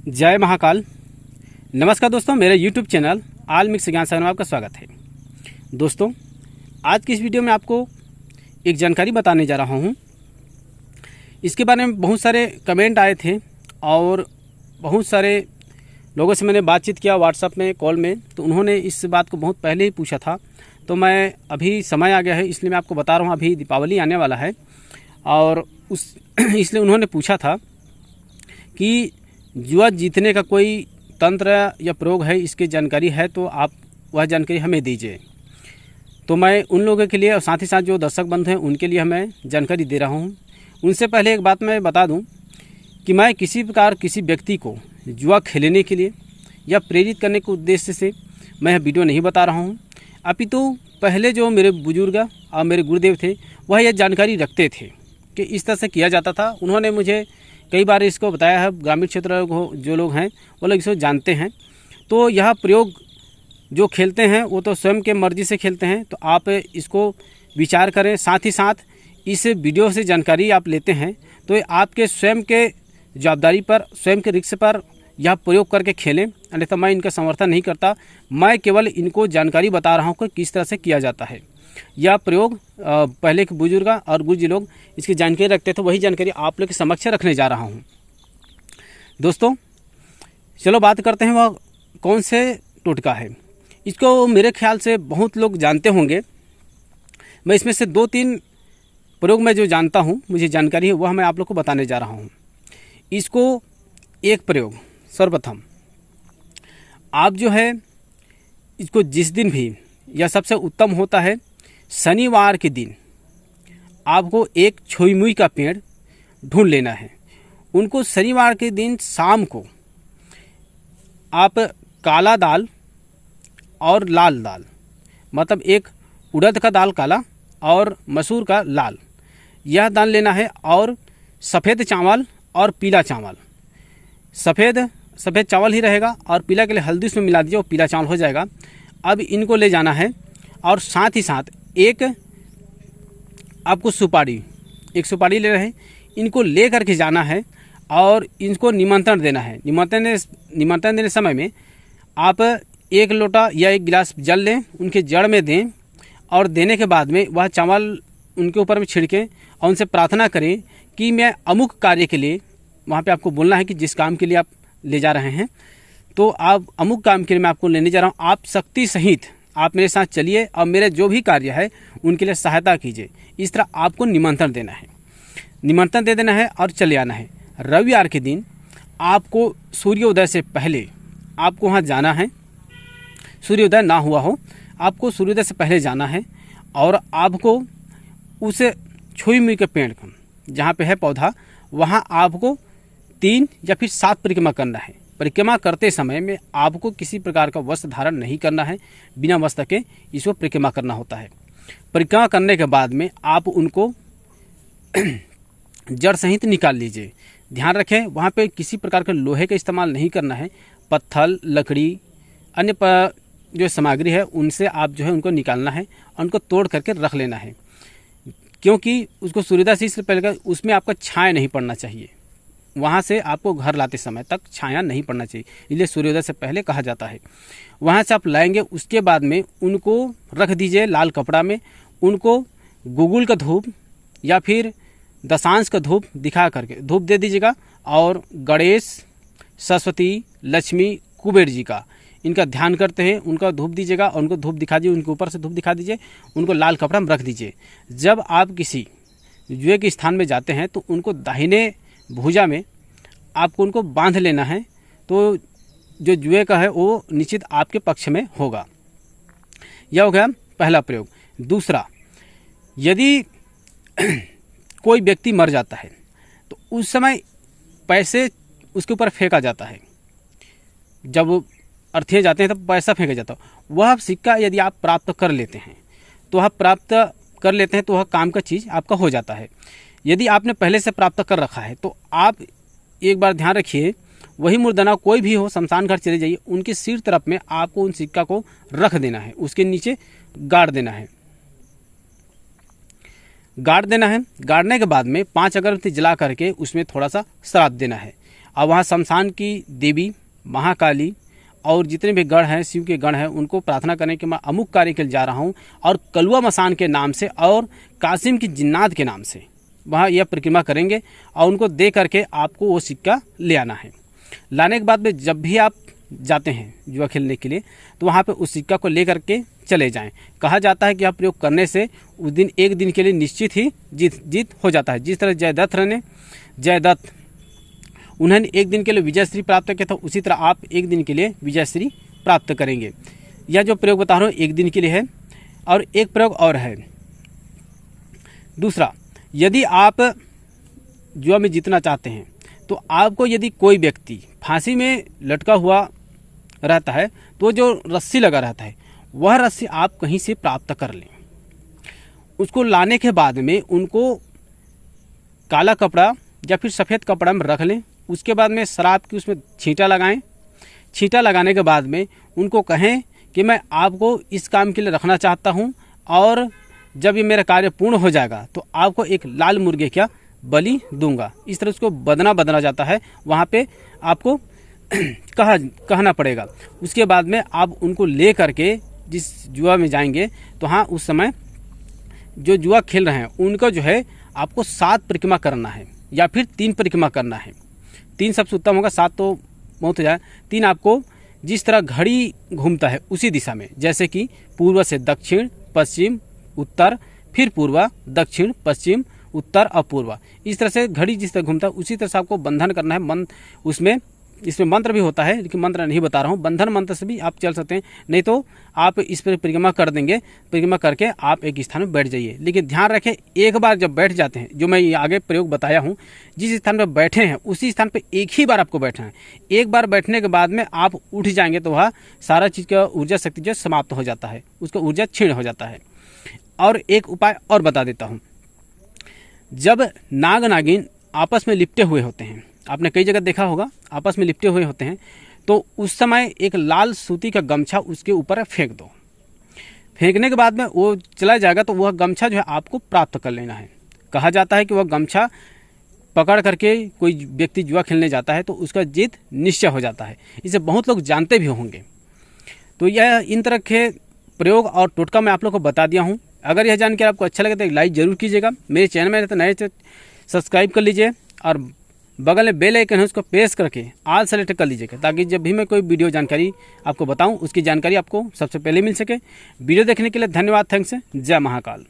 जय महाकाल। नमस्कार दोस्तों, मेरे YouTube चैनल आल मिक्स ज्ञान सागर में आपका स्वागत है। दोस्तों, आज की इस वीडियो में आपको एक जानकारी बताने जा रहा हूँ। इसके बारे में बहुत सारे कमेंट आए थे और बहुत सारे लोगों से मैंने बातचीत किया व्हाट्सएप में, कॉल में, तो उन्होंने इस बात को बहुत पहले ही पूछा था। तो मैं अभी समय आ गया है इसलिए मैं आपको बता रहा हूँ। अभी दीपावली आने वाला है और इसलिए उन्होंने पूछा था कि जुआ जीतने का कोई तंत्र या प्रयोग है, इसकी जानकारी है तो आप वह जानकारी हमें दीजिए। तो मैं उन लोगों के लिए और साथ ही साथ जो दर्शक बंधु हैं उनके लिए मैं जानकारी दे रहा हूं। उनसे पहले एक बात मैं बता दूं कि मैं किसी प्रकार किसी व्यक्ति को जुआ खेलने के लिए या प्रेरित करने के उद्देश्य से मैं यह वीडियो नहीं बता रहा हूं। अपितु पहले जो मेरे बुजुर्ग और मेरे गुरुदेव थे वह यह जानकारी रखते थे कि इस तरह से किया जाता था। उन्होंने मुझे कई बार इसको बताया है। ग्रामीण क्षेत्र जो लोग हैं वो लोग इसको जानते हैं। तो यह प्रयोग जो खेलते हैं वो तो स्वयं के मर्जी से खेलते हैं, तो आप इसको विचार करें। साथ ही साथ इस वीडियो से जानकारी आप लेते हैं तो ये आपके स्वयं के जवाबदारी पर, स्वयं के रिस्क पर यह प्रयोग करके खेलें, अन्यथा मैं इनका समर्थन नहीं करता। मैं केवल इनको जानकारी बता रहा हूँ कि किस तरह से किया जाता है। यह प्रयोग पहले के बुजुर्ग और गुरुजी लोग इसकी जानकारी रखते थे, वही जानकारी आप लोग के समक्ष रखने जा रहा हूँ। दोस्तों, चलो बात करते हैं वह कौन से टोटका है। इसको मेरे ख्याल से बहुत लोग जानते होंगे। मैं इसमें से 2-3 प्रयोग में जो जानता हूँ, मुझे जानकारी है, वह मैं आप लोग को बताने जा रहा हूँ। इसको एक प्रयोग, सर्वप्रथम आप जो है इसको जिस दिन भी, यह सबसे उत्तम होता है शनिवार के दिन, आपको एक छोई मुई का पेड़ ढूंढ लेना है। उनको शनिवार के दिन शाम को आप काला दाल और लाल दाल, मतलब एक उड़द का दाल काला और मसूर का लाल, यह दाल लेना है। और सफ़ेद चावल और पीला चावल, सफ़ेद चावल ही रहेगा और पीला के लिए हल्दी उसमें मिला दीजिए, वो पीला चावल हो जाएगा। अब इनको ले जाना है और साथ ही साथ एक आपको एक सुपारी ले रहे हैं। इनको ले करके जाना है और इनको निमंत्रण देना है। निमंत्रण देने समय में आप 1 लोटा या 1 गिलास जल लें, उनके जड़ में दें और देने के बाद में वह चावल उनके ऊपर में छिड़कें और उनसे प्रार्थना करें कि मैं अमुक कार्य के लिए, वहाँ पे आपको बोलना है कि जिस काम के लिए आप ले जा रहे हैं, तो आप अमुक काम के लिए मैं आपको लेने जा रहा हूँ, आप शक्ति सहित आप मेरे साथ चलिए और मेरे जो भी कार्य है उनके लिए सहायता कीजिए। इस तरह आपको निमंत्रण देना है, निमंत्रण दे देना है और चले आना है। रविवार के दिन आपको सूर्योदय से पहले आपको वहाँ जाना है। सूर्योदय ना हुआ हो, आपको सूर्योदय से पहले जाना है और आपको उस छुई मुई के पेड़ को, जहाँ पे है पौधा, वहाँ आपको 3 या फिर 7 परिक्रमा करना है। परिक्रमा करते समय में आपको किसी प्रकार का वस्त्र धारण नहीं करना है, बिना वस्त्र के इसको परिक्रमा करना होता है। परिक्रमा करने के बाद में आप उनको जड़ सहित निकाल लीजिए। ध्यान रखें, वहाँ पे किसी प्रकार का लोहे का इस्तेमाल नहीं करना है। पत्थर, लकड़ी, अन्य जो सामग्री है उनसे आप जो है उनको निकालना है और उनको तोड़ करके रख लेना है, क्योंकि उसको सूर्योदय से इससे पहले उसमें आपका छाया नहीं पड़ना चाहिए। वहाँ से आपको घर लाते समय तक छाया नहीं पड़ना चाहिए, इसलिए सूर्योदय से पहले कहा जाता है। वहाँ से आप लाएंगे, उसके बाद में उनको रख दीजिए लाल कपड़ा में। उनको गुगुल का धूप या फिर दशांश का धूप दिखा करके धूप दे दीजिएगा और गणेश, सरस्वती, लक्ष्मी, कुबेर जी का इनका ध्यान करते हैं, उनका धूप दीजिएगा और उनको धूप दिखा दीजिए, उनके ऊपर से धूप दिखा दीजिए, उनको लाल कपड़ा में रख दीजिए। जब आप किसी जुए के स्थान में जाते हैं तो उनको दाहिने भुजा में आपको उनको बांध लेना है, तो जो जुए का है वो निश्चित आपके पक्ष में होगा। यह हो गया पहला प्रयोग। दूसरा, यदि कोई व्यक्ति मर जाता है तो उस समय पैसे उसके ऊपर फेंका जाता है। जब अर्थिए जाते हैं तब पैसा फेंका जाता है। वह सिक्का यदि आप प्राप्त कर लेते हैं तो वह काम का चीज़ आपका हो जाता है। यदि आपने पहले से प्राप्त कर रखा है तो आप एक बार ध्यान रखिए, वही मुर्दाना कोई भी हो, शमशान घर चले जाइए, उनके सिर तरफ में आपको उन सिक्का को रख देना है, उसके नीचे गाड़ देना है। गाड़ने के बाद में 5 अगरबत्ती जला करके उसमें थोड़ा सा श्राद्ध देना है और वहाँ शमशान की देवी, महाकाली और जितने भी गण हैं, शिव के गण हैं, उनको प्रार्थना करने के मैं अमुक कार्य के लिए जा रहा हूँ और कलुआ मसान के नाम से और कासिम की जिन्नात के नाम से वहाँ यह परिक्रमा करेंगे और उनको दे करके आपको वो सिक्का ले आना है। लाने के बाद में जब भी आप जाते हैं जुआ खेलने के लिए तो वहाँ पे उस सिक्का को ले करके चले जाएं। कहा जाता है कि यह प्रयोग करने से उस दिन एक दिन के लिए निश्चित ही जीत हो जाता है। जिस तरह जयदत्त उन्होंने एक दिन के लिए विजयश्री प्राप्त किया था, उसी तरह आप एक दिन के लिए विजयश्री प्राप्त करेंगे। यह जो प्रयोग बता रहा हूँ एक दिन के लिए है। और एक प्रयोग और है दूसरा, यदि आप जुआ में जीतना चाहते हैं तो आपको यदि कोई व्यक्ति फांसी में लटका हुआ रहता है तो जो रस्सी लगा रहता है वह रस्सी आप कहीं से प्राप्त कर लें। उसको लाने के बाद में उनको काला कपड़ा या फिर सफ़ेद कपड़ा में रख लें। उसके बाद में शराब की उसमें छींटा लगाएं। छींटा लगाने के बाद में उनको कहें कि मैं आपको इस काम के लिए रखना चाहता हूं और जब ये मेरा कार्य पूर्ण हो जाएगा तो आपको एक लाल मुर्गे का बलि दूंगा। इस तरह उसको बदना जाता है, वहाँ पे आपको कहना पड़ेगा। उसके बाद में आप उनको ले करके जिस जुआ में जाएंगे तो हाँ, उस समय जो जुआ खेल रहे हैं उनका जो है आपको 7 परिक्रमा करना है या फिर 3 परिक्रमा करना है। 3 सबसे उत्तम होगा, 7 तो बहुत हो जाए। 3 आपको जिस तरह घड़ी घूमता है उसी दिशा में, जैसे कि पूर्व से दक्षिण, पश्चिम, उत्तर, फिर पूर्व, दक्षिण, पश्चिम, उत्तर और पूर्व, इस तरह से घड़ी जिस तरह घूमता है उसी तरह से आपको बंधन करना है। इसमें मंत्र भी होता है, लेकिन मंत्र नहीं बता रहा हूँ। बंधन मंत्र से भी आप चल सकते हैं, नहीं तो आप इस पर परिक्रमा कर देंगे। परिक्रमा करके आप एक स्थान में बैठ जाइए। लेकिन ध्यान रखें, एक बार जब बैठ जाते हैं, जो मैं ये आगे प्रयोग बताया हूँ, जिस स्थान पर बैठे हैं उसी स्थान पर एक ही बार आपको बैठना है। एक बार बैठने के बाद में आप उठ जाएंगे तो वह सारा चीज़ का ऊर्जा शक्ति जो समाप्त हो जाता है, उसका ऊर्जा क्षीण हो जाता है। और एक उपाय और बता देता हूँ। जब नाग नागिन आपस में लिपटे हुए होते हैं, आपने कई जगह देखा होगा, आपस में लिपटे हुए होते हैं, तो उस समय एक लाल सूती का गमछा उसके ऊपर फेंक दो। फेंकने के बाद में वो चला जाएगा तो वह गमछा जो है आपको प्राप्त कर लेना है। कहा जाता है कि वह गमछा पकड़ करके कोई व्यक्ति जुआ खेलने जाता है तो उसका जीत निश्चय हो जाता है। इसे बहुत लोग जानते भी होंगे। तो यह इन तरह के प्रयोग और टोटका मैं आप लोग को बता दिया हूँ। अगर यह जानकारी आपको अच्छा लगे तो एक लाइक जरूर कीजिएगा। मेरे चैनल में तो नए से सब्सक्राइब कर लीजिए और बगल में बेल आइकन है उसको प्रेस करके ऑल सेलेक्ट कर लीजिएगा, ताकि जब भी मैं कोई वीडियो जानकारी आपको बताऊं उसकी जानकारी आपको सबसे पहले मिल सके। वीडियो देखने के लिए धन्यवाद। थैंक्स। जय महाकाल।